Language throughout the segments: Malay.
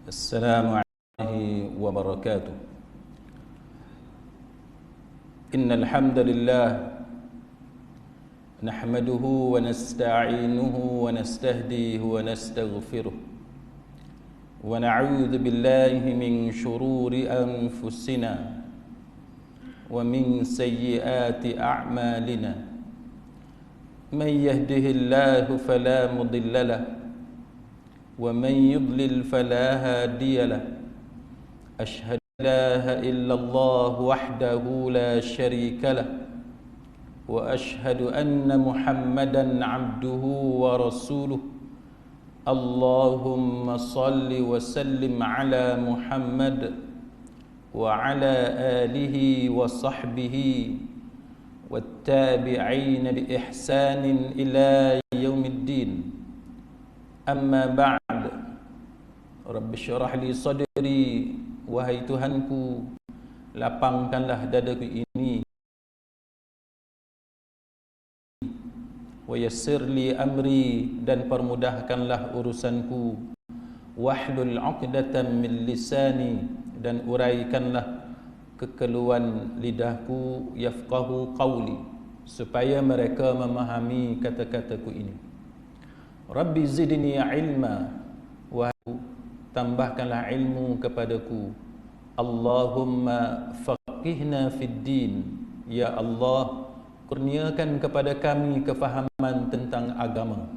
Assalamualaikum wabarakatuh. Innal hamdalillah nahmaduhu wa nasta'inuhu wa nastahdihi wa nastaghfiruh wa na'udzu billahi min shururi anfusina wa min sayyiati a'malina. Man yahdihillahu fala mudilla lahu ومن يضلل فلا هادي له أشهد أن لا إله إلا الله وحده لا شريك له وأشهد أن محمدا عبده ورسوله اللهم صل وسلم على محمد وعلى آله وصحبه والتابعين بإحسان إلى يوم الدين. Amma ba'd. Rabbi syarah li sadri, wahai Tuhanku, lapangkanlah dadaku ini. Wa yassir li amri, dan permudahkanlah urusanku. Wahlul 'uqdatam min lisani, dan uraikanlah kekeluhan lidahku. Yafqahu qawli, supaya mereka memahami kata-kataku ini. Rabbi zidni ilma, wahai tambahkanlah ilmu kepadaku. Allahumma faqihna fid din, ya Allah, kurniakan kepada kami kefahaman tentang agama.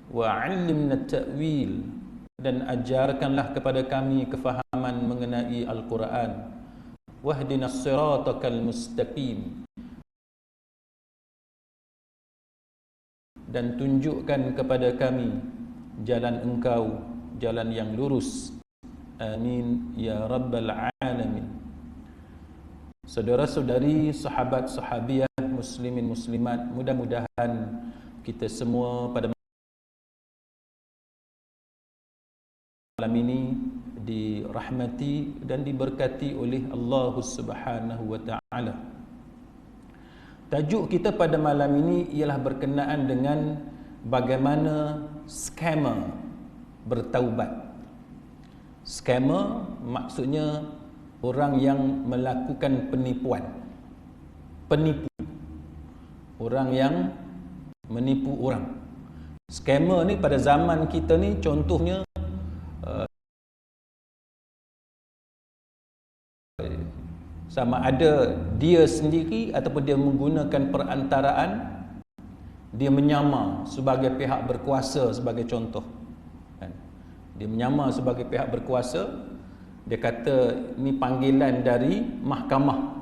Wa 'allimna ta'wil, dan ajarkanlah kepada kami kefahaman mengenai Al-Quran. Wahdinas siratal mustaqim, dan tunjukkan kepada kami jalan Engkau, jalan yang lurus. Amin ya rabbal alamin. Saudara-saudari, sahabat sahabiah, muslimin muslimat, mudah-mudahan kita semua pada malam ini dirahmati dan diberkati oleh Allah Subhanahu wa taala. Tajuk kita pada malam ini ialah berkenaan dengan bagaimana scammer bertaubat. Scammer maksudnya orang yang melakukan penipuan. Penipu. Orang yang menipu orang. Scammer ni pada zaman kita ni contohnya sama ada dia sendiri ataupun dia menggunakan perantaraan, dia menyamar sebagai pihak berkuasa, sebagai contoh kan? Dia menyamar sebagai pihak berkuasa. Dia kata ni panggilan dari mahkamah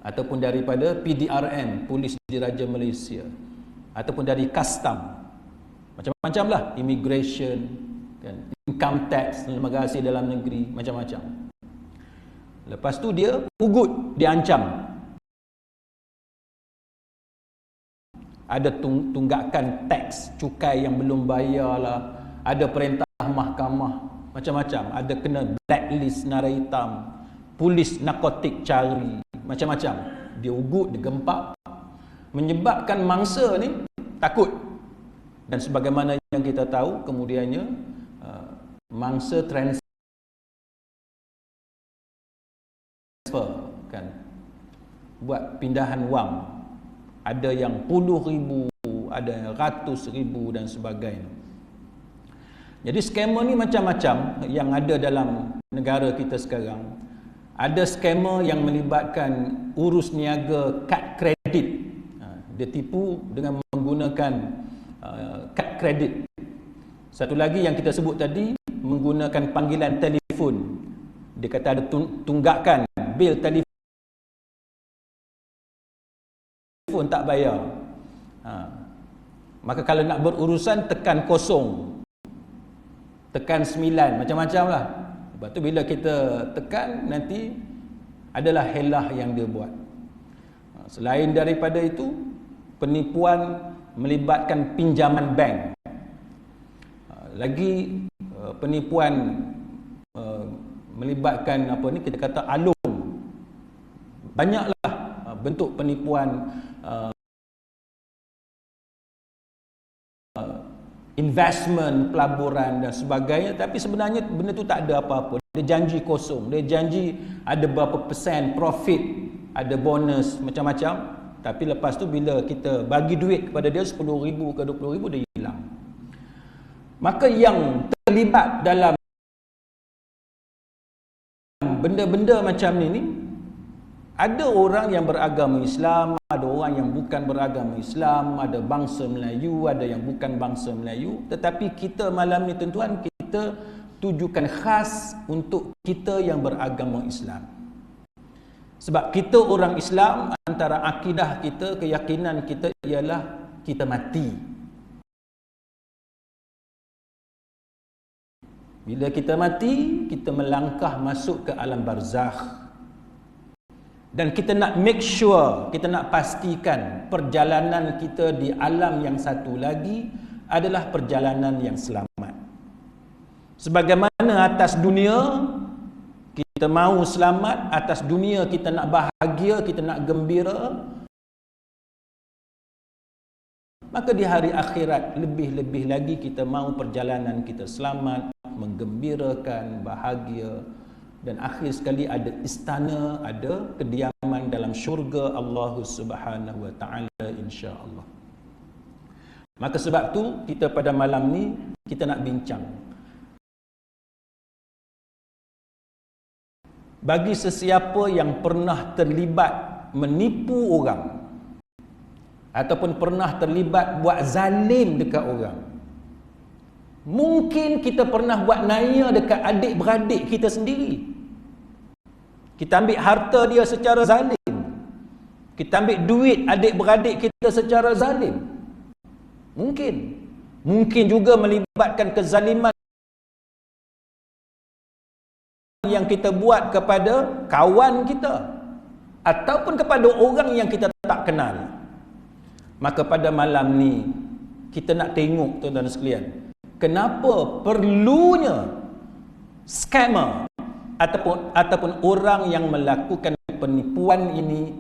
ataupun daripada PDRM, Polis Diraja Malaysia, ataupun dari custom, macam-macam lah, immigration kan? Income tax, lembaga hasil dalam negeri, macam-macam. Lepas tu dia ugut, diancam. Ada tunggakan teks, cukai yang belum bayar lah, ada perintah mahkamah, macam-macam. Ada kena blacklist, nara hitam, polis narkotik cari, macam-macam. Dia ugut, dia gempak, menyebabkan mangsa ni takut. Dan sebagaimana yang kita tahu, kemudiannya mangsa transfer kan, buat pindahan wang. Ada yang puluh ribu, ada yang ratus ribu dan sebagainya. Jadi scammer ni macam-macam yang ada dalam negara kita sekarang. Ada scammer yang melibatkan urus niaga kad kredit. Dia tipu dengan menggunakan kad kredit. Satu lagi yang kita sebut tadi, menggunakan panggilan telefon. Dia kata ada tunggakan bil telefon tak bayar. Maka kalau nak berurusan, tekan 0, tekan 9, macam-macam lah. Lepas tu bila kita tekan, nanti adalah helah yang dia buat. Selain daripada itu, penipuan melibatkan pinjaman bank. Lagi penipuan melibatkan apa ni, kita kata alung. Banyaklah bentuk penipuan investment, pelaburan dan sebagainya, tapi sebenarnya benda tu tak ada apa-apa. Dia janji kosong, dia janji ada berapa persen profit, ada bonus macam-macam, tapi lepas tu bila kita bagi duit kepada dia 10,000 ke 20,000, dia hilang. Maka yang terlibat dalam benda-benda macam ni, ada orang yang beragama Islam, ada orang yang bukan beragama Islam, ada bangsa Melayu, ada yang bukan bangsa Melayu. Tetapi kita malam ni tuan-tuan, kita tujukan khas untuk kita yang beragama Islam. Sebab kita orang Islam, antara akidah kita, keyakinan kita ialah kita mati. Bila kita mati, kita melangkah masuk ke alam barzakh. Dan kita nak make sure, kita nak pastikan perjalanan kita di alam yang satu lagi adalah perjalanan yang selamat. Sebagaimana atas dunia kita mahu selamat, atas dunia kita nak bahagia, kita nak gembira, maka di hari akhirat lebih-lebih lagi kita mahu perjalanan kita selamat, menggembirakan, bahagia. Dan akhir sekali ada istana, ada kediaman dalam syurga Allah Subhanahu wa taala, insya-Allah. Maka sebab tu kita pada malam ni kita nak bincang. Bagi sesiapa yang pernah terlibat menipu orang ataupun pernah terlibat buat zalim dekat orang. Mungkin kita pernah buat naya dekat adik-beradik kita sendiri. Kita ambil harta dia secara zalim. Kita ambil duit adik-beradik kita secara zalim. Mungkin. Mungkin juga melibatkan kezaliman yang kita buat kepada kawan kita ataupun kepada orang yang kita tak kenal. Maka pada malam ni kita nak tengok tuan-tuan sekalian, kenapa perlunya scammer ataupun orang yang melakukan penipuan ini,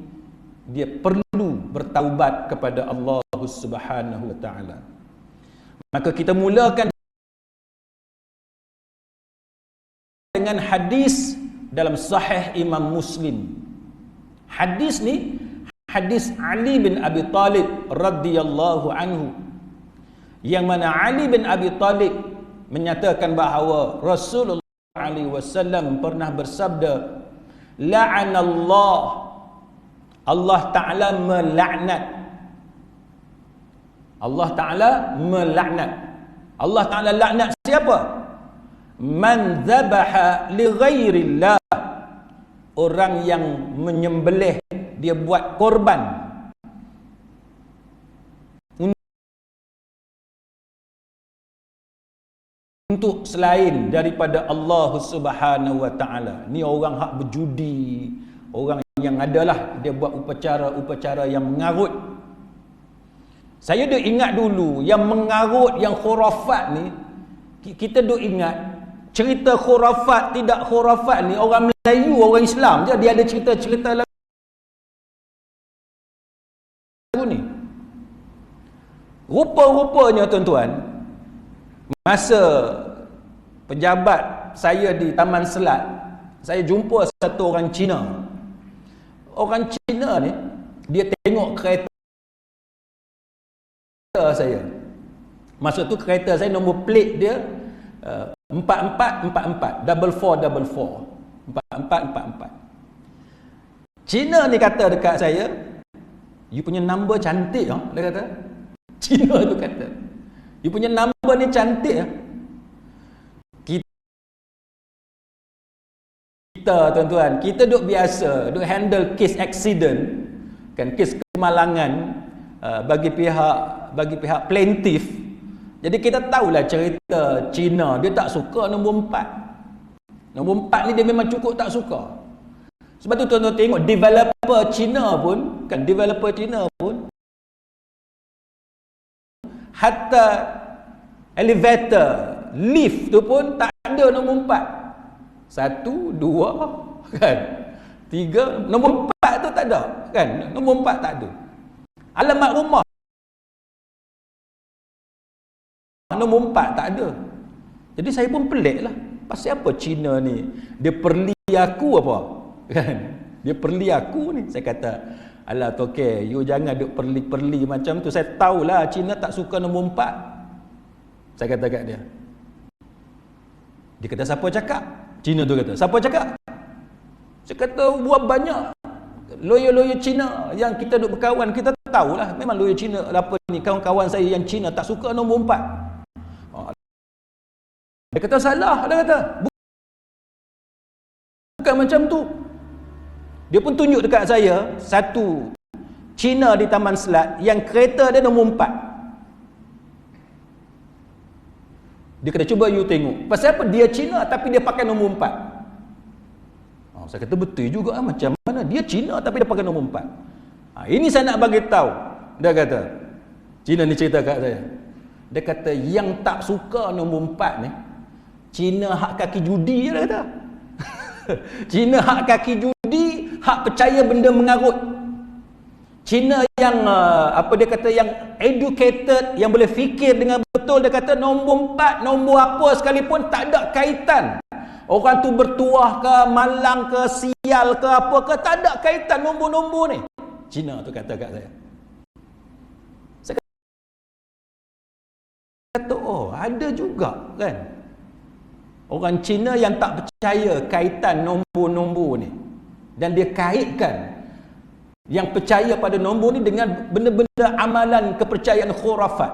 dia perlu bertaubat kepada Allah Subhanahu wa taala. Maka kita mulakan dengan hadis dalam Sahih Imam Muslim. Hadis ni hadis Ali bin Abi Talib radhiyallahu anhu, yang mana Ali bin Abi Talib menyatakan bahawa Rasulullah alaihi wasallam pernah bersabda, la'anallah, Allah Ta'ala melaknat. Allah Ta'ala melaknat. Allah Ta'ala laknat siapa? Man dhabaha li ghairillah, orang yang menyembelih, dia buat korban untuk selain daripada Allah Subhanahu wa taala. Ni orang hak berjudi, orang yang adalah dia buat upacara-upacara yang mengarut. Saya duk ingat dulu yang mengarut, yang khurafat ni, kita duk ingat cerita khurafat tidak khurafat ni orang Melayu, orang Islam je dia ada cerita-cerita lagu ni. Rupa-rupanya tuan-tuan, masa pejabat saya di Taman Selat, saya jumpa satu orang Cina. Orang Cina ni, dia tengok kereta saya. Masa tu kereta saya nombor plate dia 4444, 4444. Cina ni kata dekat saya, you punya number cantik, dia kata. Cina tu kata, you punya number ni cantik. Kita tuan-tuan, kita duk biasa duk handle kes accident, kan, kes kemalangan bagi pihak plaintiff. Jadi kita tahulah cerita Cina, dia tak suka nombor 4. Nombor 4 ni dia memang cukup tak suka. Sebab tu tuan-tuan tengok developer Cina pun, kan, developer Cina pun hatta elevator, lift tu pun tak ada nombor 4. 1, 2, kan, 3, nombor 4 tu tak ada, kan, nombor 4 tak ada. Alamat rumah nombor 4 tak ada. Jadi saya pun pelik lah, pasal apa Cina ni dia perli aku apa kan, dia perli aku ni. Saya kata, alah tokek, you jangan duk perli-perli macam tu. Saya tahulah Cina tak suka nombor 4. Saya kata kat dia. Dia kata, siapa cakap? Cina tu kata, siapa cakap? Saya kata, buat banyak lawyer-lawyer Cina yang kita duk berkawan, kita tahulah memang lawyer Cina apa ni, kawan-kawan saya yang Cina tak suka nombor 4. Dia kata salah, dia kata bukan macam tu. Dia pun tunjuk dekat saya satu Cina di Taman Selat yang kereta dia nombor 4. Dia kata, cuba you tengok, pasal apa dia Cina tapi dia pakai nombor 4. Saya kata betul juga macam mana dia Cina tapi dia pakai nombor 4. Ini saya nak bagi tahu. Dia kata, Cina ni cerita kat saya, dia kata yang tak suka nombor 4 ni Cina hak kaki judi, dia kata. Cina hak kaki judi, hak percaya benda mengarut. Cina yang apa dia kata, yang educated, yang boleh fikir dengan betul, dia kata nombor 4, nombor apa sekalipun tak ada kaitan. Orang tu bertuah ke, malang ke, sial ke, apa ke, tak ada kaitan nombor-nombor ni. Cina tu kata kat saya. Saya kata, oh ada juga kan orang Cina yang tak percaya kaitan nombor-nombor ni, dan dia kaitkan yang percaya pada nombor ni dengan benda-benda amalan kepercayaan khurafat.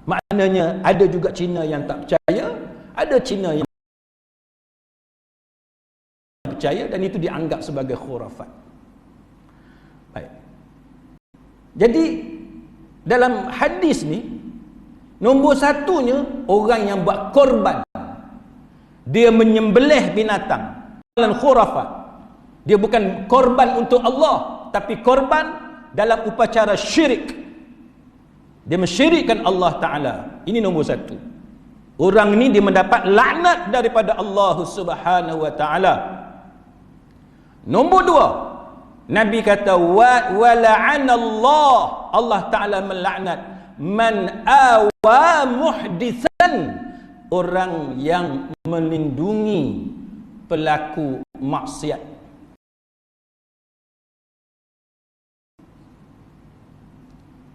Maknanya ada juga Cina yang tak percaya, ada Cina yang percaya, dan itu dianggap sebagai khurafat. Baik. Jadi dalam hadis ni, nombor satunya orang yang buat korban, dia menyembelih binatang, dalam khurafat. Dia bukan korban untuk Allah, tapi korban dalam upacara syirik. Dia mensyirikkan Allah Ta'ala. Ini nombor satu. Orang ni dia mendapat laknat daripada Allah Subhanahu Wa Ta'ala. Nombor dua, Nabi kata, wa la'anallah, Allah Ta'ala melaknat man awa muhdithan, orang yang melindungi pelaku maksiat.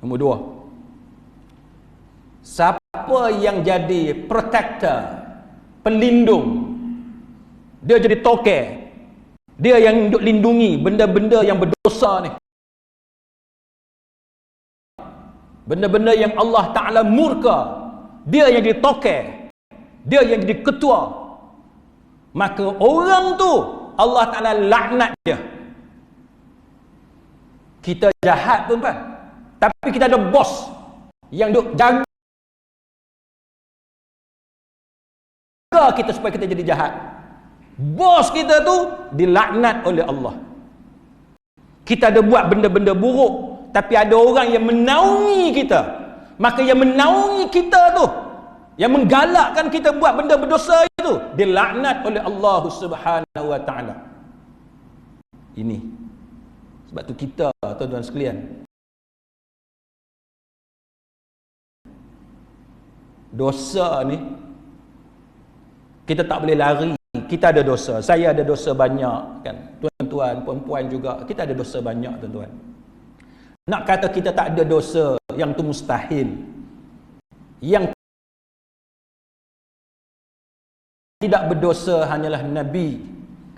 Nombor dua, siapa yang jadi protector, pelindung, dia jadi tokek, dia yang duk lindungi benda-benda yang berdosa ni, benda-benda yang Allah Ta'ala murka, dia yang jadi tokek, dia yang jadi ketua, maka orang tu Allah Ta'ala laknat dia. Kita jahat tuan-tuan, tapi kita ada bos yang duk jaga kita supaya kita jadi jahat. Bos kita tu dilaknat oleh Allah. Kita ada buat benda-benda buruk, tapi ada orang yang menaungi kita, maka yang menaungi kita tu, yang menggalakkan kita buat benda berdosa itu, dilaknat oleh Allah Subhanahu Wa Ta'ala. Ini sebab tu kita, tuan-tuan sekalian, dosa ni kita tak boleh lari. Kita ada dosa, saya ada dosa banyak kan, tuan-tuan, perempuan juga, kita ada dosa banyak tuan-tuan. Nak kata kita tak ada dosa, yang tu mustahil. Yang tidak berdosa hanyalah Nabi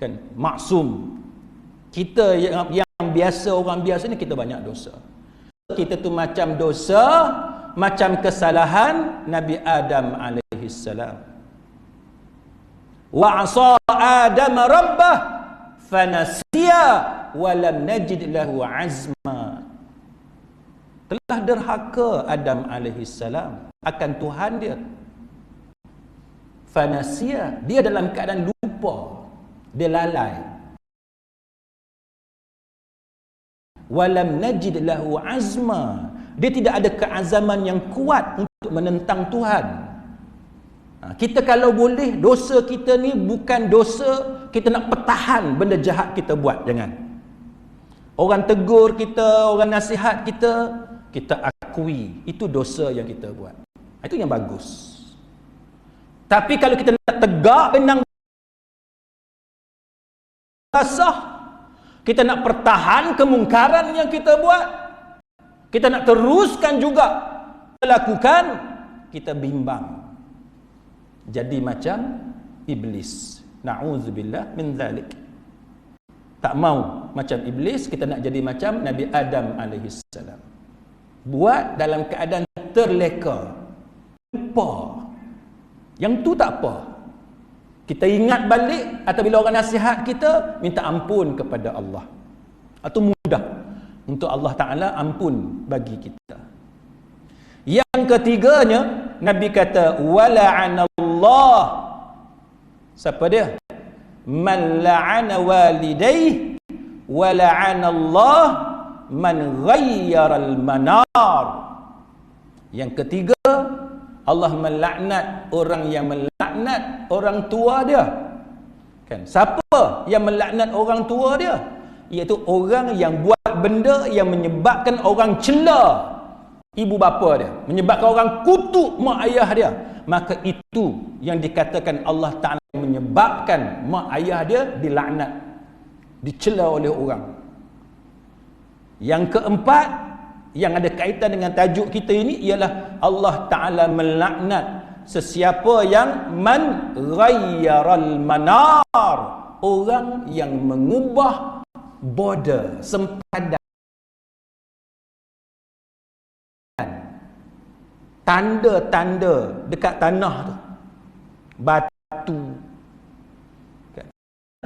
kan, maksum. Kita yang biasa, orang biasa ni kita banyak dosa. Kita tu macam dosa, macam kesalahan Nabi Adam alaihi salam. Wa asa Adam rabbah fanasiya wa lam najid lahu azma. Telah derhaka Adam alaihi salam akan Tuhan dia. Fanasiya, dia dalam keadaan lupa, dia lalai. Wa lam najid lahu azma, dia tidak ada keazaman yang kuat untuk menentang Tuhan. Kita kalau boleh, dosa kita ni bukan dosa kita nak pertahan benda jahat kita buat, jangan. Orang tegur kita, orang nasihat kita, kita akui itu dosa yang kita buat. Itu yang bagus. Tapi kalau kita nak tegak benang basah, kita nak pertahan kemungkaran yang kita buat, kita nak teruskan juga lakukan, kita bimbang. Jadi macam iblis. Na'udzubillah min zalik. Tak mau macam iblis, kita nak jadi macam Nabi Adam alaihissalam. Buat dalam keadaan terleka. Lupa. Yang tu tak apa. Kita ingat balik, atau bila orang nasihat kita, minta ampun kepada Allah. Itu mudah untuk Allah Ta'ala ampun bagi kita. Yang ketiganya, Nabi kata, wala'anallah. Siapa dia? Man la'ana walidayh, wala'anallah man ghayyaral manar. Yang ketiga, Allah melaknat orang yang melaknat orang tua dia. Kan? Siapa yang melaknat orang tua dia? Iaitu orang yang buat benda yang menyebabkan orang cela ibu bapa dia, menyebabkan orang kutuk mak ayah dia. Maka itu yang dikatakan Allah Ta'ala menyebabkan mak ayah dia dilaknat, dicela oleh orang. Yang keempat, yang ada kaitan dengan tajuk kita ini, ialah Allah Ta'ala melaknat sesiapa yang man ghayyaral manar, orang yang mengubah border, sempadan, tanda-tanda dekat tanah tu, batu,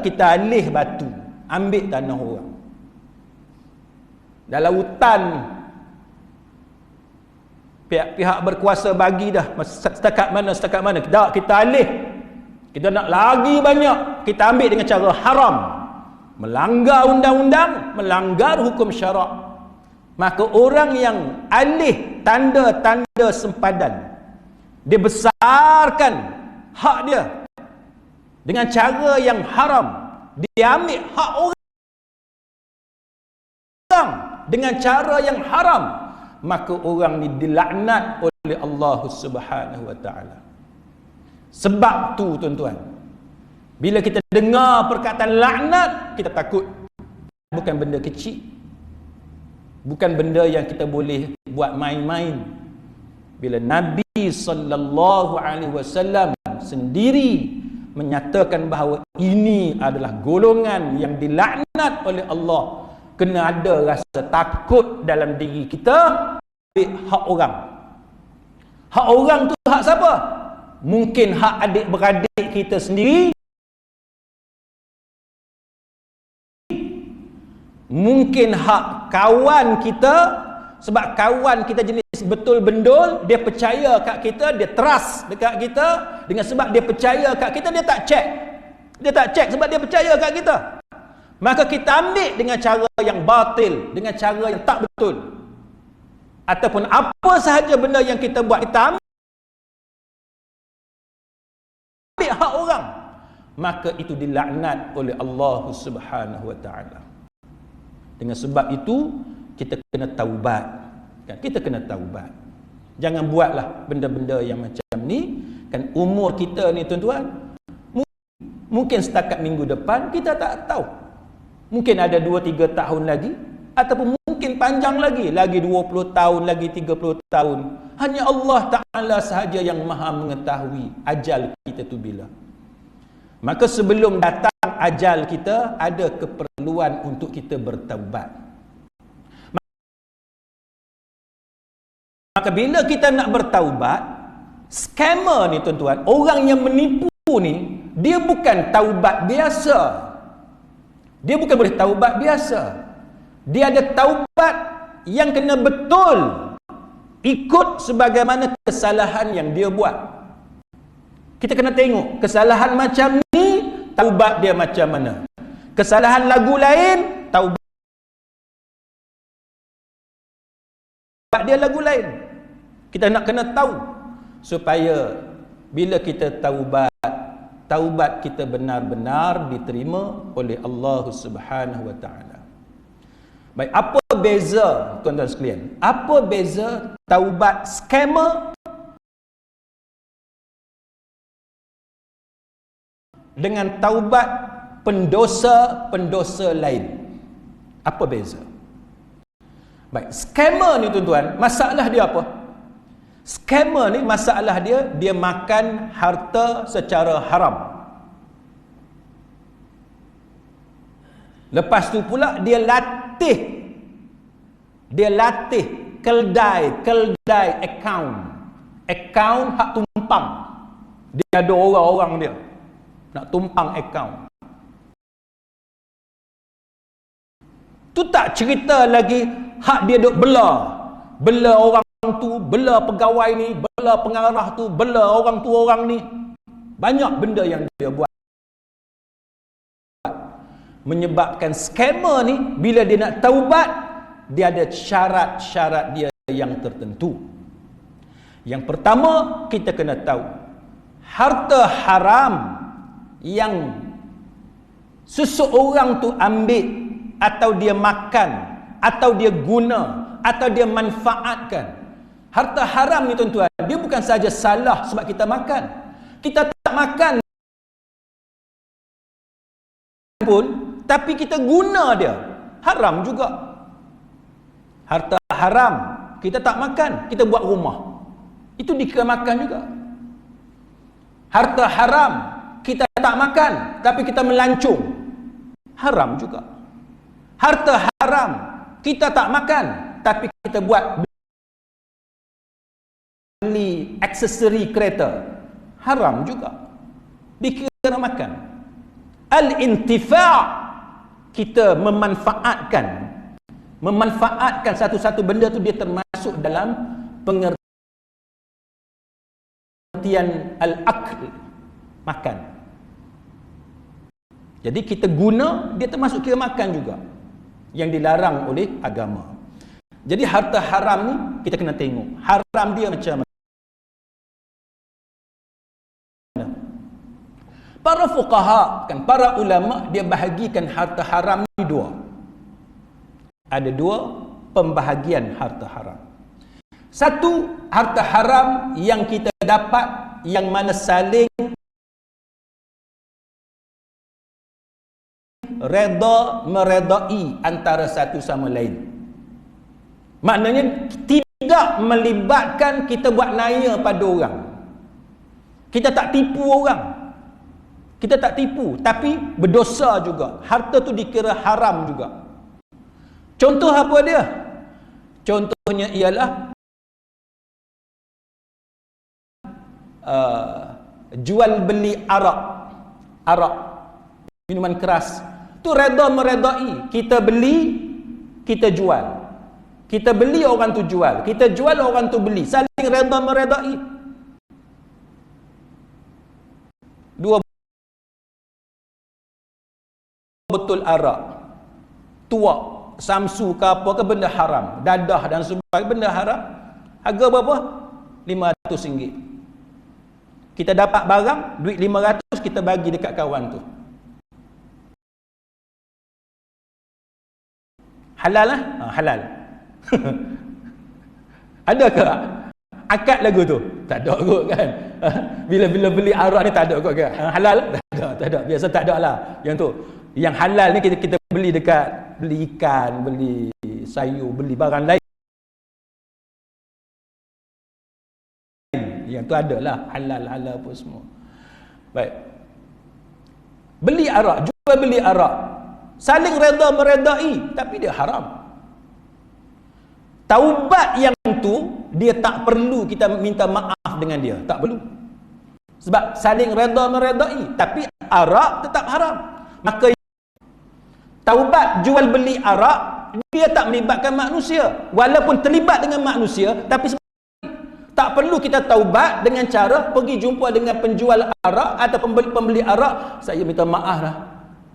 kita alih batu, ambil tanah orang. Dalam hutan, pihak-pihak berkuasa bagi dah setakat mana, kita alih, kita nak lagi banyak, kita ambil dengan cara haram, melanggar undang-undang, melanggar hukum syarak. Maka orang yang alih tanda-tanda sempadan, dia besarkan hak dia dengan cara yang haram, dia ambil hak orang dengan cara yang haram, maka orang ni dilaknat oleh Allah Subhanahu wa taala. Sebab tu tuan-tuan, bila kita dengar perkataan laknat, kita takut. Bukan benda kecil, bukan benda yang kita boleh buat main-main. Bila Nabi sallallahu alaihi wasallam sendiri menyatakan bahawa ini adalah golongan yang dilaknat oleh Allah, kena ada rasa takut dalam diri kita. Hak orang, hak orang tu hak siapa? Mungkin hak adik-beradik kita sendiri, mungkin hak kawan kita, sebab kawan kita jenis betul bendul, dia percaya kat kita, dia trust dekat kita, dengan sebab dia percaya kat kita, dia tak check sebab dia percaya kat kita. Maka kita ambil dengan cara yang batil, dengan cara yang tak betul, ataupun apa sahaja benda yang kita buat, kita ambil hak orang, maka itu dilaknat oleh Allah Subhanahu wa taala. Dengan sebab itu kita kena taubat, kan? Kita kena taubat. Jangan buatlah benda-benda yang macam ni, kan? Umur kita ni tuan-tuan, mungkin setakat minggu depan kita tak tahu. Mungkin ada 2-3 tahun lagi, ataupun mungkin panjang lagi 20 tahun, lagi 30 tahun. Hanya Allah Ta'ala sahaja yang maha mengetahui ajal kita tu bila. Maka sebelum datang ajal kita, ada keperluan untuk kita bertaubat. Maka bila kita nak bertaubat, scammer ni tuan-tuan, orang yang menipu ni, dia bukan taubat biasa. Dia bukan boleh taubat biasa. Dia ada taubat yang kena betul, ikut sebagaimana kesalahan yang dia buat. Kita kena tengok kesalahan macam ni, taubat dia macam mana. Kesalahan lagu lain, taubat dia lagu lain. Kita nak kena tahu, supaya bila kita taubat kita benar-benar diterima oleh Allah Subhanahu wa taala. Baik, apa beza tuan-tuan sekalian? Apa beza taubat scammer dengan taubat pendosa-pendosa lain. Apa beza? Baik, scammer ni tuan-tuan, masalah dia apa? Scammer ni masalah dia makan harta secara haram. Lepas tu pula dia latih keldai account hak tumpang. Dia ada orang-orang dia nak tumpang account. Tu tak cerita lagi hak dia duk bela orang tu, bela pegawai ni, bela pengarah tu, bela orang tu orang ni. Banyak benda yang dia buat. Menyebabkan scammer ni bila dia nak taubat, dia ada syarat-syarat dia yang tertentu. Yang pertama, kita kena tahu harta haram yang seseorang tu ambil atau dia makan atau dia guna atau dia manfaatkan. Harta haram ni tuan-tuan, dia bukan saja salah sebab kita makan. Kita tak makan pun, tapi kita guna dia, haram juga. Harta haram kita tak makan, kita buat rumah, itu dikira makan juga. Harta haram kita tak makan, tapi kita melancung, haram juga. Harta haram kita tak makan, tapi kita buat beli aksesori kereta, haram juga, dikira makan. Al-intifa', kita memanfaatkan satu-satu benda tu, dia termasuk dalam pengertian al-akl, makan. Jadi kita guna, dia termasuk kira makan juga, yang dilarang oleh agama. Jadi harta haram ni kita kena tengok haram dia macam mana. Para fuqaha, kan, para ulama, dia bahagikan harta haram ni dua. Ada dua pembahagian harta haram. Satu, harta haram yang kita dapat yang mana saling reda meredai antara satu sama lain. Maknanya tidak melibatkan kita buat naya pada orang. Kita tak tipu orang. Kita tak tipu, tapi berdosa juga. Harta tu dikira haram juga. Contoh apa dia? Contohnya ialah jual beli arak, minuman keras. Tu reda meredai. Kita beli, kita jual. Kita beli, orang tu jual. Kita jual, orang tu beli. Saling reda meredai. Dua betul arak, tuak, samsu ke apa ke, benda haram, dadah dan sebagainya, benda haram. Harga berapa? RM500. Kita dapat barang, duit 500, kita bagi dekat kawan tu. Halal lah? Halal. Adakah akad lagu tu? Tak ada kot kan. Bila beli arak ni tak ada kot kan. Halal? Tak ada. Biasa tak ada lah. Yang tu. Yang halal ni kita beli dekat, beli ikan, beli sayur, beli barang lain. Yang tu adalah halal apa semua. Baik. Beli arak, jual beli arak. Saling reda meredai, tapi dia haram. Taubat yang tu, dia tak perlu kita minta maaf dengan dia, tak perlu. Sebab saling reda meredai, tapi arak tetap haram. Maka taubat jual beli arak, dia tak melibatkan manusia. Walaupun terlibat dengan manusia, tapi tak perlu kita taubat dengan cara pergi jumpa dengan penjual arak atau pembeli arak. Saya minta maaf lah,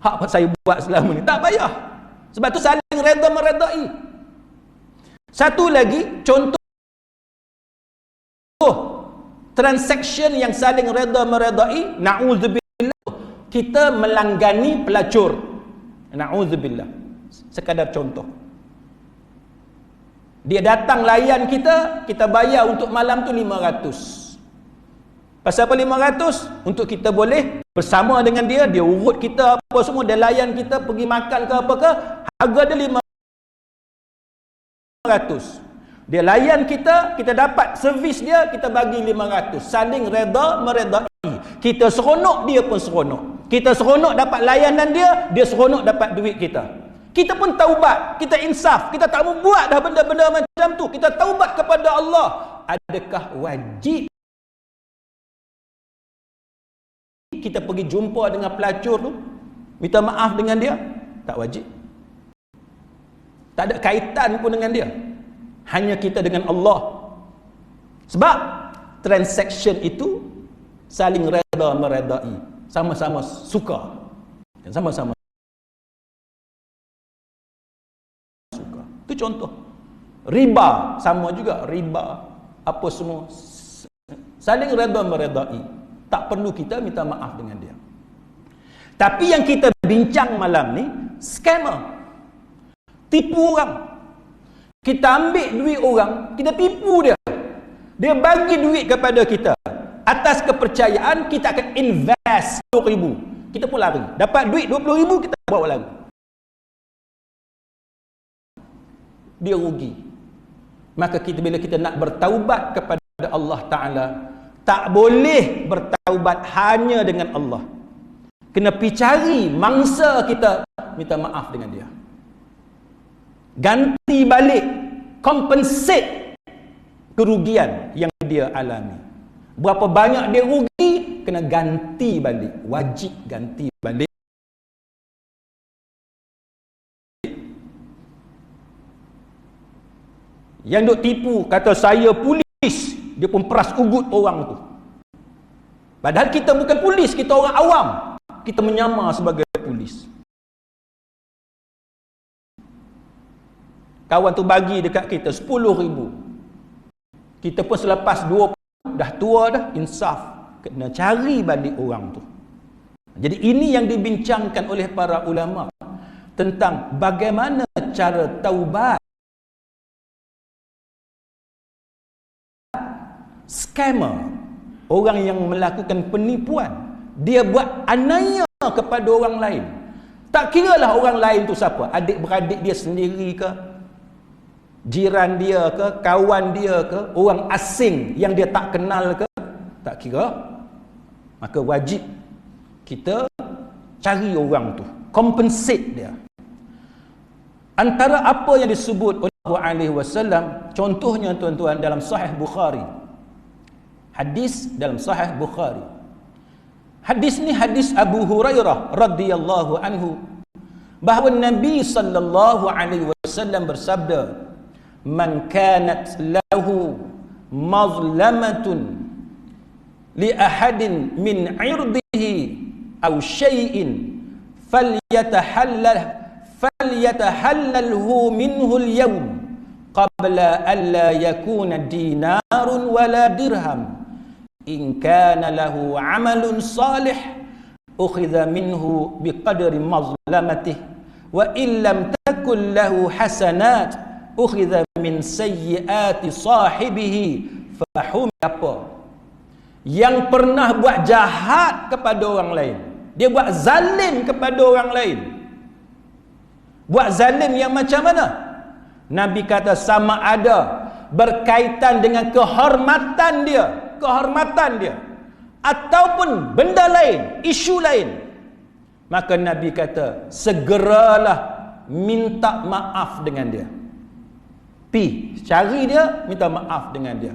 hak saya buat selama ni. Tak payah. Sebab tu saling reda meredai. Satu lagi, contoh transaction yang saling reda meredai, na'udzubillah, kita melanggani pelacur. Na'udzubillah. Sekadar contoh. Dia datang layan kita, kita bayar untuk malam tu 500. Pasal apa 500? Untuk kita boleh bersama dengan dia, dia urut kita apa semua, dia layan kita pergi makan ke apa ke, harga dia 500. Dia layan kita, kita dapat servis dia, kita bagi 500. Saling reda meredai. Kita seronok, dia pun seronok. Kita seronok dapat layanan dia, dia seronok dapat duit kita. Kita pun taubat, kita insaf, kita tak mau buat dah benda-benda macam tu. Kita taubat kepada Allah. Adakah wajib kita pergi jumpa dengan pelacur tu, minta maaf dengan dia? Tak wajib. Tak ada kaitan pun dengan dia. Hanya kita dengan Allah. Sebab transaction itu saling reda meredai, sama-sama suka dan sama-sama suka. Itu contoh. Riba sama juga, riba apa semua saling reda meredai. Tak perlu kita minta maaf dengan dia. Tapi yang kita bincang malam ni, scammer, tipu orang. Kita ambil duit orang, kita tipu dia. Dia bagi duit kepada kita. Atas kepercayaan, kita akan invest 20,000. Kita pun lari. Dapat duit 20,000, kita bawa lari. Dia rugi. Maka kita, bila kita nak bertaubat kepada Allah Ta'ala, tak boleh bertaubat hanya dengan Allah. Kena pergi cari mangsa kita, minta maaf dengan dia. Ganti balik, compensate kerugian yang dia alami. Berapa banyak dia rugi, kena ganti balik, wajib ganti balik. Yang duk tipu kata saya polis, dia pun peras ugut orang tu. Padahal kita bukan polis, kita orang awam. Kita menyamar sebagai polis. Kawan tu bagi dekat kita 10,000. Kita pun selepas 20 dah tua dah, insaf, kena cari balik orang tu. Jadi ini yang dibincangkan oleh para ulama tentang bagaimana cara taubat scammer, orang yang melakukan penipuan. Dia buat anaya kepada orang lain. Tak kiralah orang lain tu siapa, adik-beradik dia sendiri ke, jiran dia ke, kawan dia ke, orang asing yang dia tak kenal ke, tak kira. Maka wajib kita cari orang tu, compensate dia. Antara apa yang disebut oleh Nabi alaihi wasallam, contohnya tuan-tuan dalam Sahih Bukhari. Hadis dalam Sahih Bukhari. Hadis ni hadis Abu Hurairah radhiyallahu anhu, bahawa Nabi sallallahu alaihi wasallam bersabda, man kanat lahu mazlamatun li ahadin min 'irdihi aw shay'in falyatahallalhu minhu al-yawm qabla an la yakuna dinarun wala dirham in kana lahu 'amalun salih ukhidha minhu biqadri mazlamatihi wa in lam takul lahu hasanat ukhidha min sayyiati sahibihi fahum. Apa yang pernah buat jahat kepada orang lain, dia buat zalim kepada orang lain. Buat zalim yang macam mana? Nabi kata sama ada berkaitan dengan kehormatan dia ataupun benda lain, isu lain, maka Nabi kata segeralah minta maaf dengan dia. Pi cari dia, minta maaf dengan dia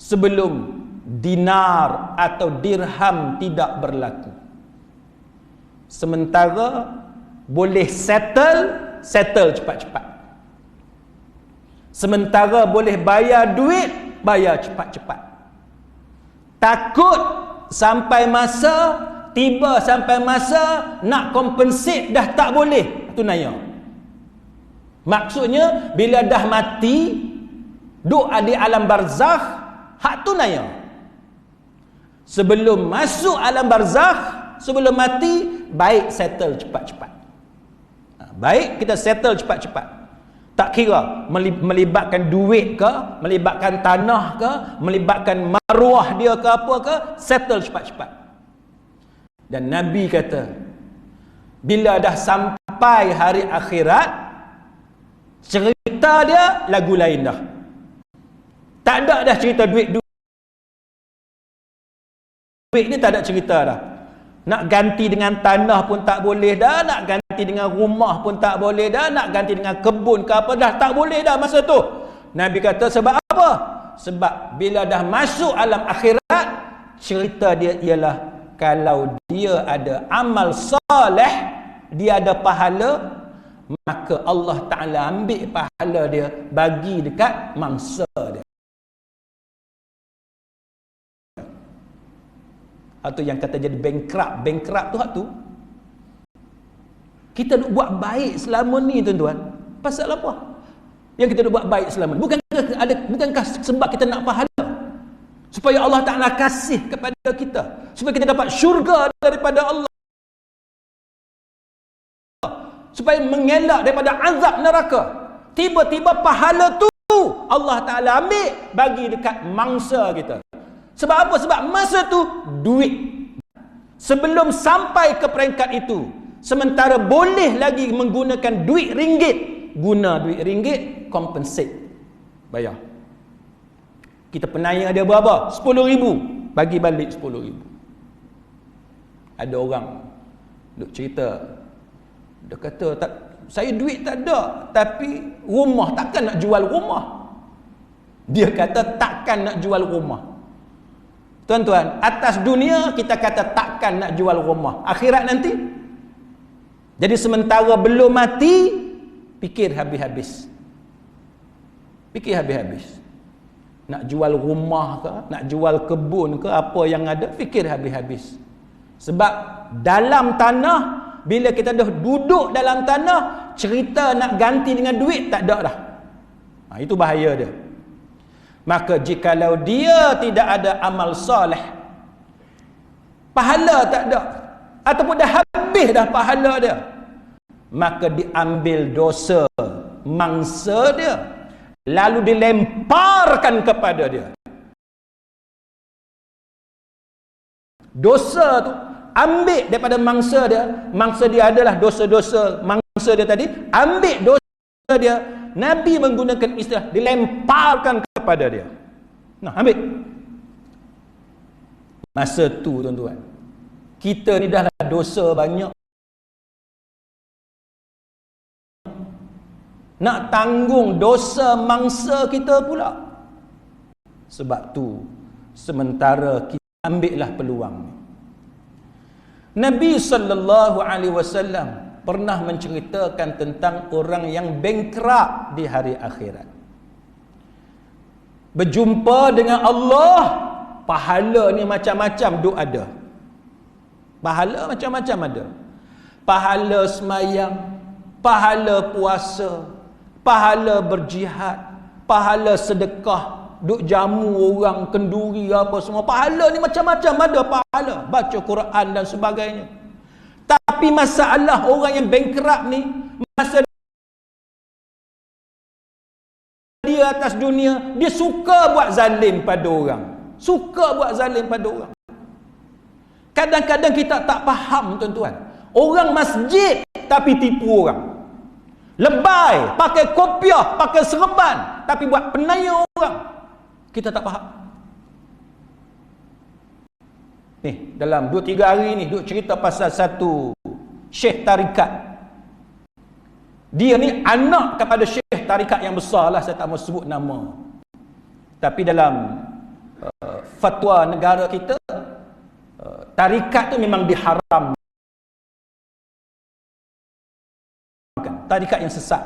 sebelum dinar atau dirham tidak berlaku. Sementara boleh settle cepat-cepat. Sementara boleh bayar duit, bayar cepat-cepat. Takut sampai masa nak compensate dah tak boleh, tu naya. Maksudnya bila dah mati, duk di alam barzakh, hak tu naya. Sebelum masuk alam barzakh, sebelum mati, baik settle cepat-cepat. Baik kita settle cepat-cepat. Tak kira melibatkan duit ke, melibatkan tanah ke, melibatkan maruah dia ke apa ke, settle cepat-cepat. Dan Nabi kata, bila dah sampai hari akhirat, cerita dia lagu lain dah. Tak ada dah cerita duit ni, tak ada cerita dah. Nak ganti dengan tanah pun tak boleh dah, nak ganti dengan rumah pun tak boleh dah, nak ganti dengan kebun ke apa dah tak boleh dah masa tu. Nabi kata sebab apa? Sebab bila dah masuk alam akhirat, cerita dia ialah kalau dia ada amal soleh, dia ada pahala, maka Allah Ta'ala ambil pahala dia bagi dekat mangsa dia. Atau yang kata jadi bankrupt tu hak tu. Kita nak buat baik selama ni tuan-tuan. Pasal apa? Yang kita nak buat baik selama ni. Bukankah sebab kita nak pahala? Supaya Allah Ta'ala kasih kepada kita. Supaya kita dapat syurga daripada Allah. Supaya mengelak daripada azab neraka. Tiba-tiba pahala tu Allah Ta'ala ambil bagi dekat mangsa kita. Sebab apa? Sebab masa tu duit. Sebelum sampai ke peringkat itu, sementara boleh lagi menggunakan duit ringgit, guna duit ringgit, compensate, bayar. Kita penanya dia berapa? 10,000, bagi balik 10,000. Ada orang duk cerita, dia kata, tak, saya duit tak ada, tapi rumah, takkan nak jual rumah. Dia kata takkan nak jual rumah. Tuan-tuan, atas dunia kita kata takkan nak jual rumah. Akhirat nanti? Jadi sementara belum mati, fikir habis-habis. Fikir habis-habis. Nak jual rumah ke, nak jual kebun ke, apa yang ada, fikir habis-habis. Sebab dalam tanah, bila kita dah duduk dalam tanah, cerita nak ganti dengan duit tak ada dah. Itu bahaya dia. Maka jikalau dia tidak ada amal soleh, pahala tak ada, ataupun dah habis dah pahala dia, maka diambil dosa mangsa dia, lalu dilemparkan kepada dia. Dosa tu ambil daripada mangsa dia adalah dosa-dosa mangsa dia tadi, ambil dosa dia. Nabi menggunakan istilah dilemparkan kepada dia. Nah, ambil. Masa tu tuan-tuan, kita ni dah dosa banyak. Nak tanggung dosa mangsa kita pula. Sebab tu, sementara kita ambillah peluang ni. Nabi SAW pernah menceritakan tentang orang yang bankrupt di hari akhirat. Berjumpa dengan Allah, pahala ni macam-macam duk ada. Pahala macam-macam ada. Pahala semayang, pahala puasa, pahala berjihad, pahala sedekah, duk jamu orang, kenduri apa semua. Pahala ni macam-macam ada pahala. Baca Quran dan sebagainya. Tapi masalah orang yang bankrupt ni, masa dia atas dunia, dia suka buat zalim pada orang. Suka buat zalim pada orang. Kadang-kadang kita tak faham tuan-tuan. Orang masjid tapi tipu orang. Lebay, pakai kopiah, pakai serban, tapi buat penaya orang. Kita tak faham. Ni, dalam 2-3 hari ni duk cerita pasal satu syekh tarikat. Dia ni anak kepada syekh tarikat yang besar lah, saya tak mau sebut nama. Tapi dalam fatwa negara kita, tarikat tu memang diharam. Tarikat yang sesat.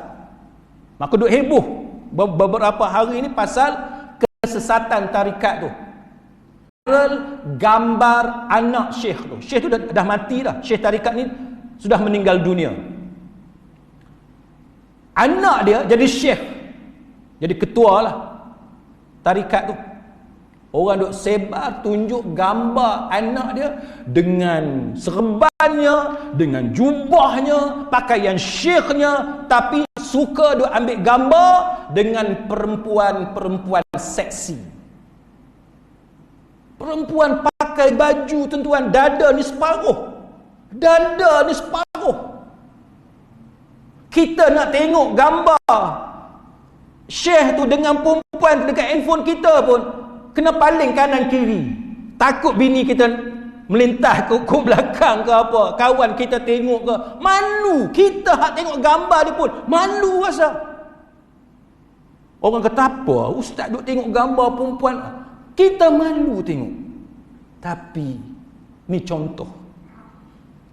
Maka duk heboh beberapa hari ni pasal kesesatan tarikat tu. Gambar anak syekh tu. Syekh tu dah mati dah. Syekh tarikat ni sudah meninggal dunia. Anak dia jadi syekh. Jadi ketua lah tarikat tu. Orang duk sebar tunjuk gambar anak dia dengan serbannya, dengan jubahnya, pakaian syekhnya, tapi suka duk ambil gambar dengan perempuan-perempuan seksi. Perempuan pakai baju, tuan-tuan, dada ni separuh. Dada ni separuh. Kita nak tengok gambar Syekh tu dengan perempuan dekat handphone kita pun kena paling kanan kiri. Takut bini kita melintah ke belakang ke apa, kawan kita tengok ke, malu. Kita hak tengok gambar dia pun malu rasa. Orang kata apa, ustaz duk tengok gambar perempuan, kita malu tengok. Tapi ni contoh.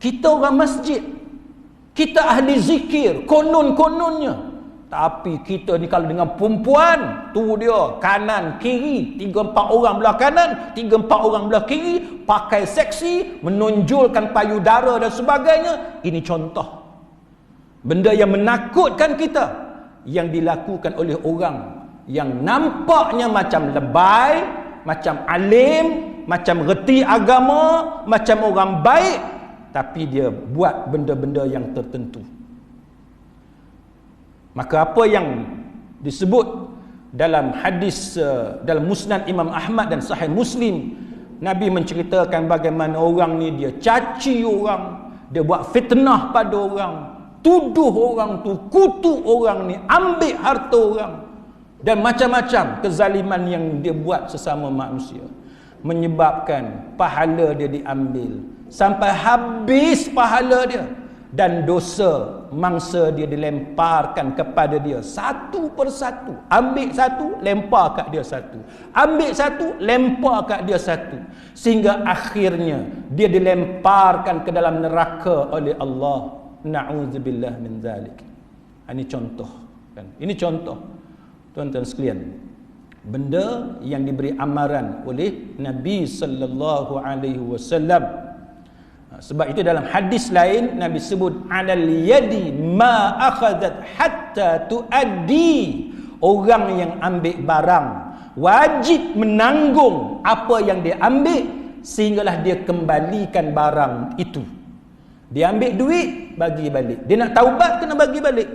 Kita orang masjid, kita ahli zikir, konon-kononnya. Tapi kita ni kalau dengan perempuan, tu dia kanan kiri, 3-4 orang belah kanan, 3-4 orang belah kiri, pakai seksi, menonjolkan payudara dan sebagainya. Ini contoh benda yang menakutkan kita, yang dilakukan oleh orang yang nampaknya macam lebay, macam alim, macam reti agama, macam orang baik, tapi dia buat benda-benda yang tertentu. Maka apa yang disebut dalam hadis dalam Musnad Imam Ahmad dan Sahih Muslim, Nabi menceritakan bagaimana orang ni dia caci orang, dia buat fitnah pada orang, tuduh orang tu, kutuk orang ni, ambil harta orang, dan macam-macam kezaliman yang dia buat sesama manusia, menyebabkan pahala dia diambil sampai habis pahala dia, dan dosa mangsa dia dilemparkan kepada dia satu persatu. Ambil satu, lempar kat dia satu. Ambil satu, lempar kat dia satu. Sehingga akhirnya dia dilemparkan ke dalam neraka oleh Allah. Na'udzubillah min zalik. Ini contoh kan? Ini contoh, tuan-tuan sekalian, benda yang diberi amaran oleh Nabi sallallahu alaihi wasallam. Sebab itu dalam hadis lain Nabi sebut alal yadi ma akhadhat hatta tuaddi. Orang yang ambil barang wajib menanggung apa yang dia ambil sehinggalah dia kembalikan barang itu. Dia ambil duit, bagi balik. Dia nak taubat, kena bagi balik.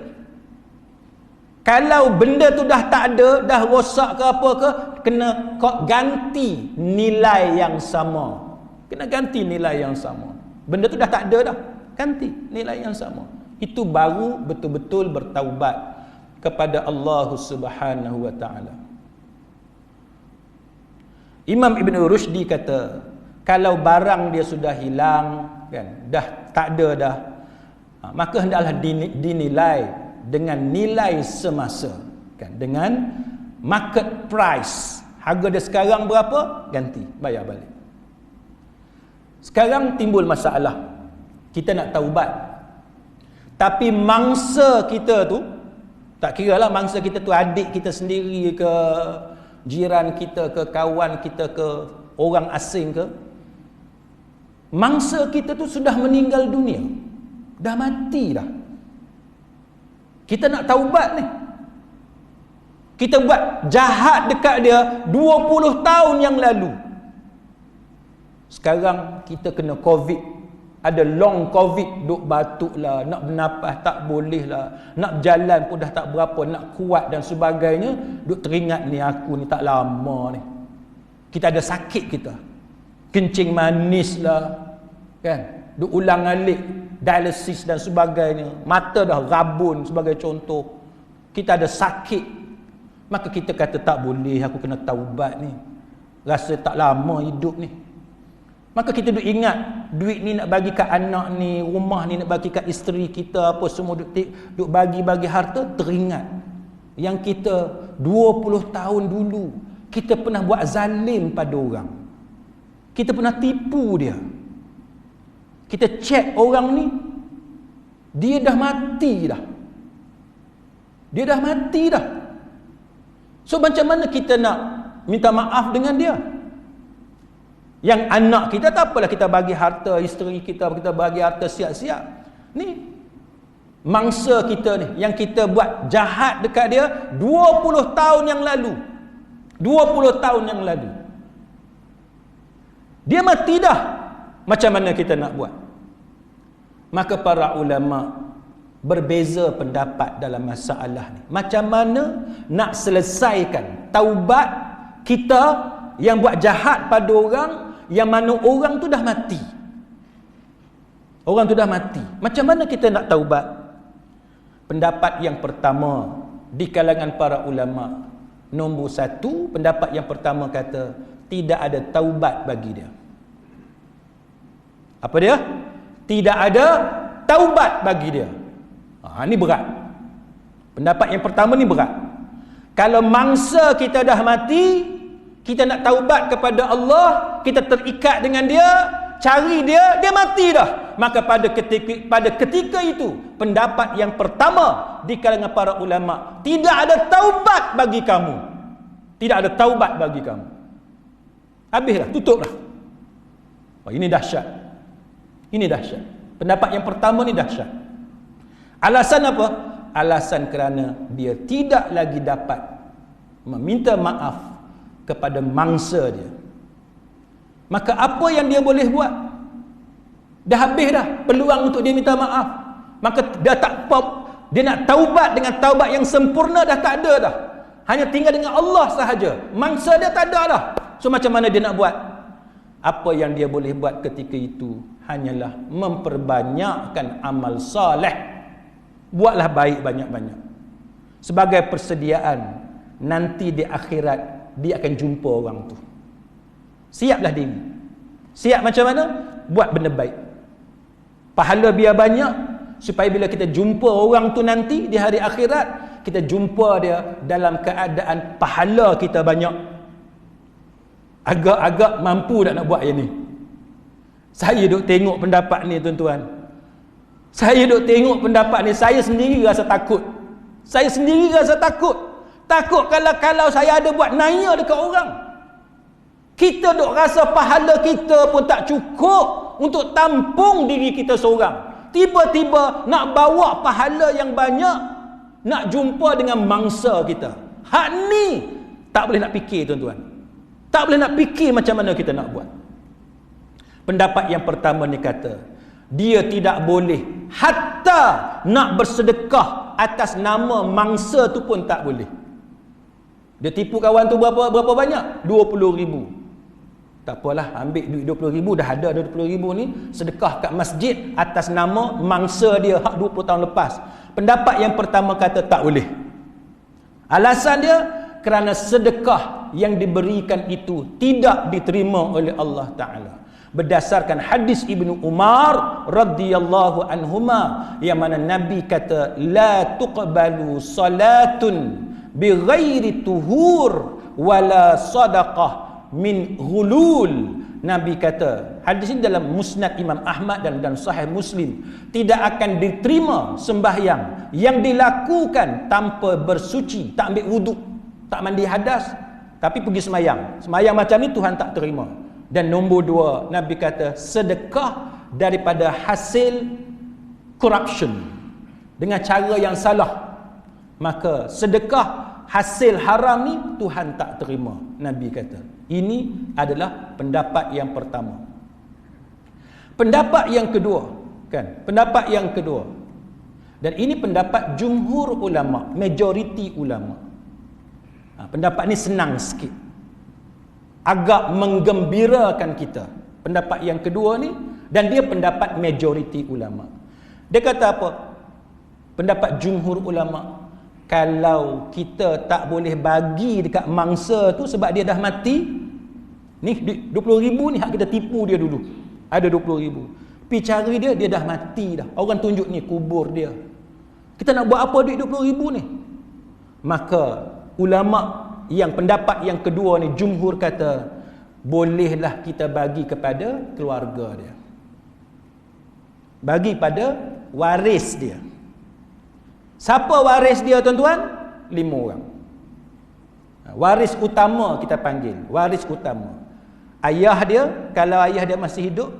Kalau benda tu dah tak ada, dah rosak ke apa ke, kena ganti nilai yang sama. Kena ganti nilai yang sama. Benda tu dah tak ada dah, ganti nilai yang sama. Itu baru betul-betul bertaubat kepada Allah Subhanahu wa taala. Imam Ibn Rushdi kata, kalau barang dia sudah hilang kan, dah tak ada dah, maka hendaklah dinilai dengan nilai semasa kan, dengan market price. Harga dia sekarang berapa, ganti, bayar balik. Sekarang timbul masalah, kita nak taubat, tapi mangsa kita tu, tak kira lah mangsa kita tu adik kita sendiri ke, jiran kita ke, kawan kita ke, orang asing ke, mangsa kita tu sudah meninggal dunia, dah mati dah. Kita nak taubat ni, kita buat jahat dekat dia 20 tahun yang lalu. Sekarang kita kena COVID, ada long COVID, duk batuk lah, nak bernafas tak boleh lah, nak jalan pun dah tak berapa, nak kuat dan sebagainya. Duk teringat ni, aku ni tak lama ni, kita ada sakit, kita kencing manis lah kan, duk ulang alik dialisis dan sebagainya, mata dah rabun sebagai contoh, kita ada sakit. Maka kita kata tak boleh, aku kena taubat ni, rasa tak lama hidup ni. Maka kita duk ingat, duit ni nak bagi kat anak ni, rumah ni nak bagi kat isteri kita, apa semua duk bagi-bagi harta, teringat yang kita 20 tahun dulu kita pernah buat zalim pada orang, kita pernah tipu dia. Kita cek orang ni, dia dah mati dah, dia dah mati dah. So macam mana kita nak minta maaf dengan dia? Yang anak kita tak apalah, kita bagi harta isteri kita, kita bagi harta siap-siap. Ni mangsa kita ni yang kita buat jahat dekat dia 20 tahun yang lalu. 20 tahun yang lalu. Dia mati dah. Macam mana kita nak buat? Maka para ulama berbeza pendapat dalam masalah ni. Macam mana nak selesaikan taubat kita yang buat jahat pada orang, yang mana orang tu dah mati. Orang tu dah mati. Macam mana kita nak taubat? Pendapat yang pertama di kalangan para ulama, nombor satu, pendapat yang pertama kata tidak ada taubat bagi dia. Apa dia? Tidak ada taubat bagi dia. Ini berat. Pendapat yang pertama ni berat. Kalau mangsa kita dah mati, kita nak taubat kepada Allah, kita terikat dengan dia, cari dia, dia mati dah. Maka pada ketika itu, pendapat yang pertama di kalangan para ulama, tidak ada taubat bagi kamu. Tidak ada taubat bagi kamu. Habislah, tutuplah. Ini dahsyat. Ini dahsyat. Pendapat yang pertama ni dahsyat. Alasan apa? Alasan kerana dia tidak lagi dapat meminta maaf kepada mangsa dia. Maka apa yang dia boleh buat? Dah habis dah peluang untuk dia minta maaf. Maka dia nak taubat dengan taubat yang sempurna dah tak ada dah. Hanya tinggal dengan Allah sahaja. Mangsa dia tak ada dah. So macam mana dia nak buat? Apa yang dia boleh buat ketika itu hanyalah memperbanyakkan amal soleh. Buatlah baik banyak-banyak. Sebagai persediaan nanti di akhirat dia akan jumpa orang tu. Siaplah diri. Siap macam mana? Buat benda baik. Pahala biar banyak supaya bila kita jumpa orang tu nanti di hari akhirat, kita jumpa dia dalam keadaan pahala kita banyak. Agak-agak mampu tak nak buat yang ni. Saya duk tengok pendapat ni tuan-tuan. Saya duk tengok pendapat ni, saya sendiri rasa takut. Saya sendiri rasa takut. Takut kalau saya ada buat naya dekat orang. Kita duk rasa pahala kita pun tak cukup untuk tampung diri kita seorang. Tiba-tiba nak bawa pahala yang banyak, nak jumpa dengan mangsa kita. Hak ni tak boleh nak fikir tuan-tuan. Tak boleh nak fikir macam mana kita nak buat. Pendapat yang pertama ni kata, dia tidak boleh hatta nak bersedekah atas nama mangsa tu pun tak boleh. Dia tipu kawan tu berapa banyak? 20,000. Tak apalah, ambil duit 20,000, dah ada 20,000 ni, sedekah kat masjid atas nama mangsa dia hak 20 tahun lepas. Pendapat yang pertama kata tak boleh. Alasan dia kerana sedekah yang diberikan itu tidak diterima oleh Allah Ta'ala. Berdasarkan hadis Ibnu Umar radhiyallahu anhuma, yang mana Nabi kata la tuqbalu salatun bighairi tuhur wala sadaqah min ghulul. Nabi kata, hadis ini dalam Musnad Imam Ahmad dan Sahih Muslim, tidak akan diterima sembahyang yang dilakukan tanpa bersuci, tak ambil wuduk, tak mandi hadas, tapi pergi sembahyang. Sembahyang macam ni Tuhan tak terima. Dan nombor dua, Nabi kata sedekah daripada hasil corruption, dengan cara yang salah. Maka sedekah hasil haram ni Tuhan tak terima. Nabi kata. Ini adalah pendapat yang pertama. Pendapat yang kedua, kan? Pendapat yang kedua. Dan ini pendapat jumhur ulama, majoriti ulama. Pendapat ni senang sikit. Agak menggembirakan kita. Pendapat yang kedua ni, dan dia pendapat majoriti ulama. Dia kata apa? Pendapat jumhur ulama, kalau kita tak boleh bagi dekat mangsa tu sebab dia dah mati, ni 20,000 ni hak kita tipu dia dulu. Ada 20,000. Pergi cari dia, dia dah mati dah. Orang tunjuk ni kubur dia. Kita nak buat apa duit 20,000 ni? Maka ulama yang pendapat yang kedua ni, jumhur kata bolehlah kita bagi kepada keluarga dia, bagi pada waris dia. Siapa waris dia tuan-tuan? 5 orang. Waris utama kita panggil, waris utama. Ayah dia kalau ayah dia masih hidup,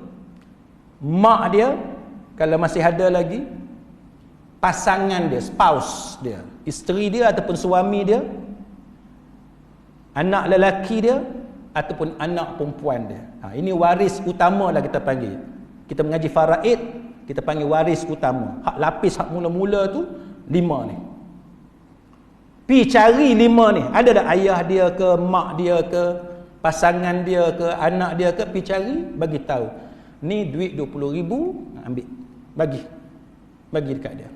mak dia kalau masih ada lagi, pasangan dia, spouse dia, isteri dia ataupun suami dia, anak lelaki dia ataupun anak perempuan dia. Ini waris utama lah kita panggil. Kita mengaji faraid, Kita panggil waris utama. Hak lapis hak mula-mula tu 5 ni. Pi cari 5 ni. Ada tak ayah dia ke, mak dia ke, pasangan dia ke, anak dia ke, pi cari, bagi tahu. Ni duit 20,000, ambil. Bagi dekat dia.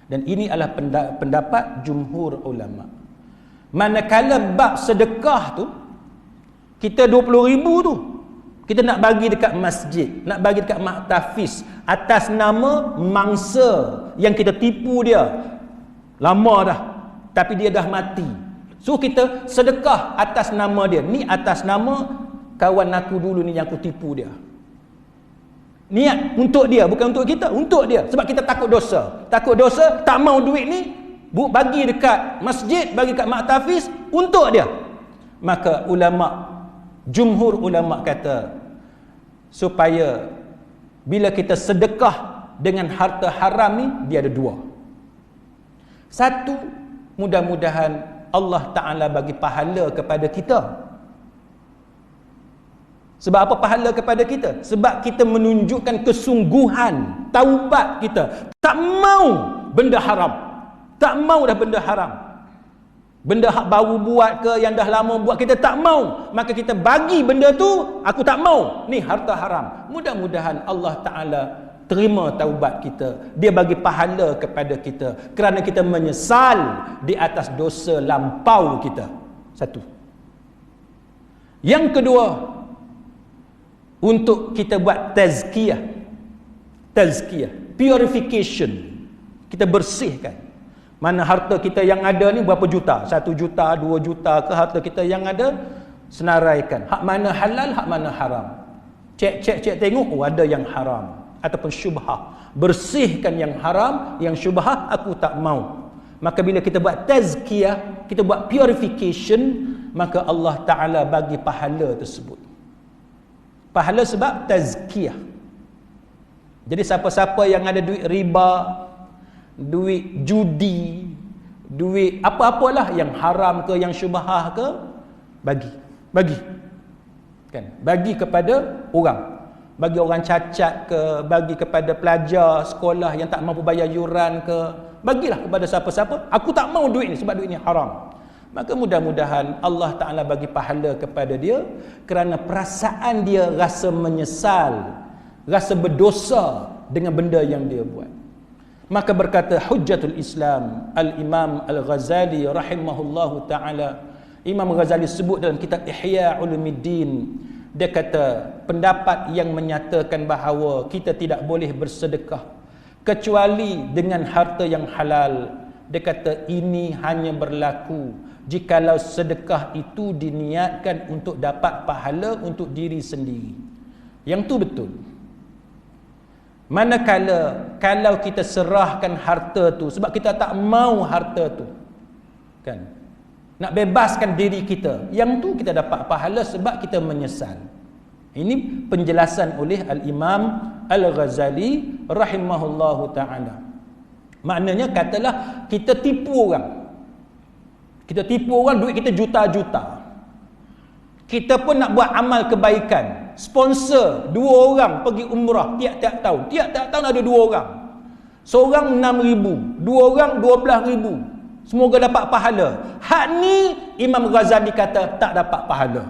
Dan ini adalah pendapat jumhur ulama. Manakala bab sedekah tu, kita 20,000 tu, kita nak bagi dekat masjid, nak bagi dekat maktafiz atas nama mangsa yang kita tipu dia. Lama dah, tapi dia dah mati. So kita sedekah atas nama dia. Ni atas nama kawan aku dulu ni yang aku tipu dia. Niat untuk dia, bukan untuk kita, untuk dia. Sebab kita takut dosa. Takut dosa, tak mau duit ni bagi dekat masjid, bagi dekat maktafiz untuk dia. Maka jumhur ulama kata supaya bila kita sedekah dengan harta haram ni, dia ada 2. Satu, mudah-mudahan Allah Ta'ala bagi pahala kepada kita. Sebab apa pahala kepada kita? Sebab kita menunjukkan kesungguhan taubat kita. Tak mau benda haram. Tak mau dah benda haram. Benda hak baru buat ke, yang dah lama buat, kita tak mau. Maka kita bagi benda tu, aku tak mau. Ni harta haram. Mudah-mudahan Allah Ta'ala terima taubat kita. Dia bagi pahala kepada kita. Kerana kita menyesal di atas dosa lampau kita. Satu. Yang kedua, untuk kita buat tazkiyah, purification. Kita bersihkan. Mana harta kita yang ada ni berapa juta? 1 juta, 2 juta ke harta kita yang ada? Senaraikan. Hak mana halal, hak mana haram. Cek tengok, ada yang haram. Ataupun syubhah. Bersihkan yang haram, yang syubhah aku tak mau. Maka bila kita buat tazkiyah, kita buat purification, maka Allah Ta'ala bagi pahala tersebut. Pahala sebab tazkiyah. Jadi siapa-siapa yang ada duit riba, duit judi, duit apa-apalah yang haram ke, yang syubhah ke, bagi kan, bagi kepada orang, bagi orang cacat ke, bagi kepada pelajar sekolah yang tak mampu bayar yuran ke, bagilah kepada siapa-siapa. Aku tak mau duit ni sebab duit ni haram. Maka mudah-mudahan Allah Ta'ala bagi pahala kepada dia kerana perasaan dia rasa menyesal, rasa berdosa dengan benda yang dia buat. Maka berkata Hujjatul Islam Al-Imam Al-Ghazali rahimahullahu ta'ala, Imam Ghazali sebut dalam kitab Ihya Ulumuddin, dia kata pendapat yang menyatakan bahawa kita tidak boleh bersedekah kecuali dengan harta yang halal. Dia kata ini hanya berlaku jikalau sedekah itu diniatkan untuk dapat pahala untuk diri sendiri. Yang tu betul. Manakala kalau kita serahkan harta tu sebab kita tak mau harta tu, kan, nak bebaskan diri kita, yang tu kita dapat pahala sebab kita menyesal. Ini penjelasan oleh Al-Imam Al-Ghazali rahimahullahu ta'ala. Maknanya katalah kita tipu orang. Kita tipu orang, duit kita juta-juta. Kita pun nak buat amal kebaikan. Sponsor 2 orang pergi umrah tiap-tiap tahun. Tiap-tiap tahun ada 2 orang. Seorang 6,000, 2 orang 12,000. Semoga dapat pahala. Hak ni Imam Ghazali kata tak dapat pahala.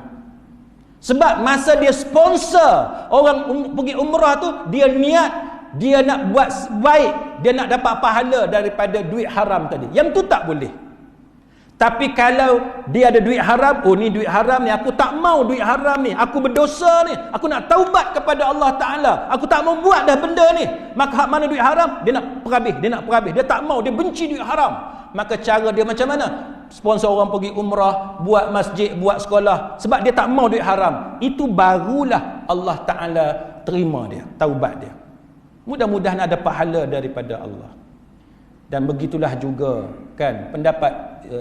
Sebab masa dia sponsor orang pergi umrah tu, dia niat, dia nak buat baik, dia nak dapat pahala daripada duit haram tadi. Yang tu tak boleh. Tapi kalau dia ada duit haram, oh ni duit haram ni, aku tak mau duit haram ni, aku berdosa ni, aku nak taubat kepada Allah Ta'ala, aku tak mau buat dah benda ni. Maka hak mana duit haram, dia nak perhabis, dia tak mau, dia benci duit haram. Maka cara dia macam mana? Sponsor orang pergi umrah, buat masjid, buat sekolah, sebab dia tak mau duit haram. Itu barulah Allah Ta'ala terima dia, taubat dia. Mudah-mudahan ada pahala daripada Allah. Dan begitulah juga kan pendapat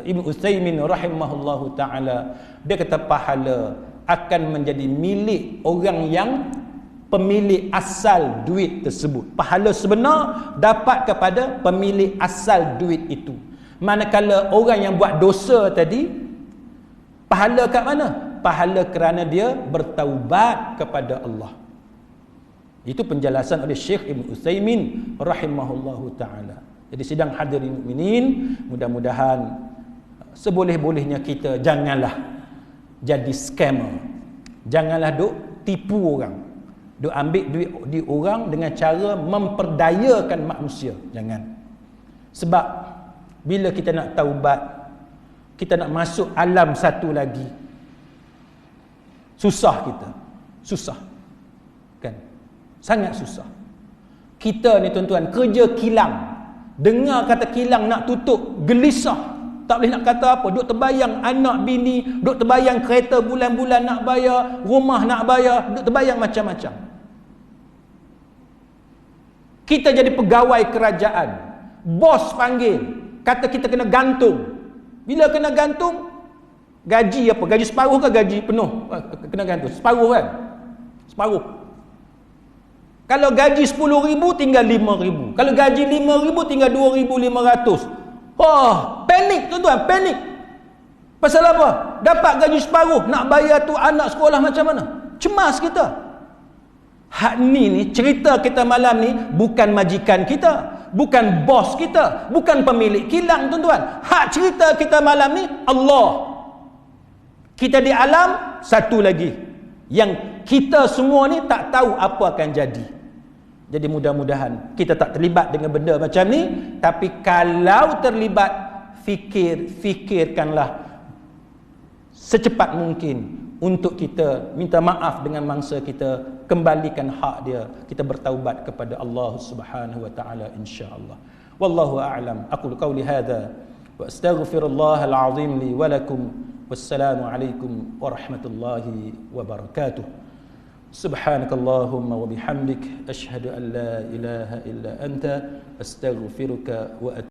Ibn Utsaimin rahimahullahu ta'ala, dia kata pahala akan menjadi milik orang yang pemilik asal duit tersebut. Pahala sebenar dapat kepada pemilik asal duit itu. Manakala orang yang buat dosa tadi, pahala kat mana? Pahala kerana dia bertaubat kepada Allah. Itu penjelasan oleh Syekh Ibn Utsaimin rahimahullahu ta'ala. Jadi sidang hadirin mukminin, mudah-mudahan seboleh-bolehnya kita janganlah jadi scammer. Janganlah duk tipu orang. Duk ambil duit di orang dengan cara memperdayakan manusia. Jangan. Sebab bila kita nak taubat, kita nak masuk alam satu lagi, susah kita. Susah. Kan? Sangat susah. Kita ni tuan-tuan kerja kilang. Dengar kata kilang nak tutup, gelisah. Tak boleh nak kata apa. Duk terbayang anak bini, duk terbayang kereta bulan-bulan nak bayar, rumah nak bayar, duk terbayang macam-macam. Kita jadi pegawai kerajaan. Bos panggil, kata kita kena gantung. Bila kena gantung, gaji apa? Gaji separuh ke gaji penuh? Kena gantung. Separuh kan? Separuh. Kalau gaji 10,000 tinggal 5,000. Kalau gaji 5,000 tinggal 2,500. Oh, panik tuan-tuan, panik. Pasal apa? Dapat gaji separuh, nak bayar tu anak sekolah macam mana? Cemas kita. Hak ni cerita kita malam ni bukan majikan kita, bukan bos kita, bukan pemilik kilang tuan-tuan. Hak cerita kita malam ni Allah. Kita di alam satu lagi yang kita semua ni tak tahu apa akan jadi. Jadi mudah-mudahan kita tak terlibat dengan benda macam ni, tapi kalau terlibat, fikirkanlah secepat mungkin untuk kita minta maaf dengan mangsa kita, kembalikan hak dia, kita bertaubat kepada Allah Subhanahu wa taala insya-Allah. Wallahu a'lam. Aqulu qawli hadza wa astaghfirullahal azim li wa lakum. Wassalamu alaikum warahmatullahi wabarakatuh. Subhanakallahumma wa bihamdik asyhadu an la ilaha illa anta astaghfiruka wa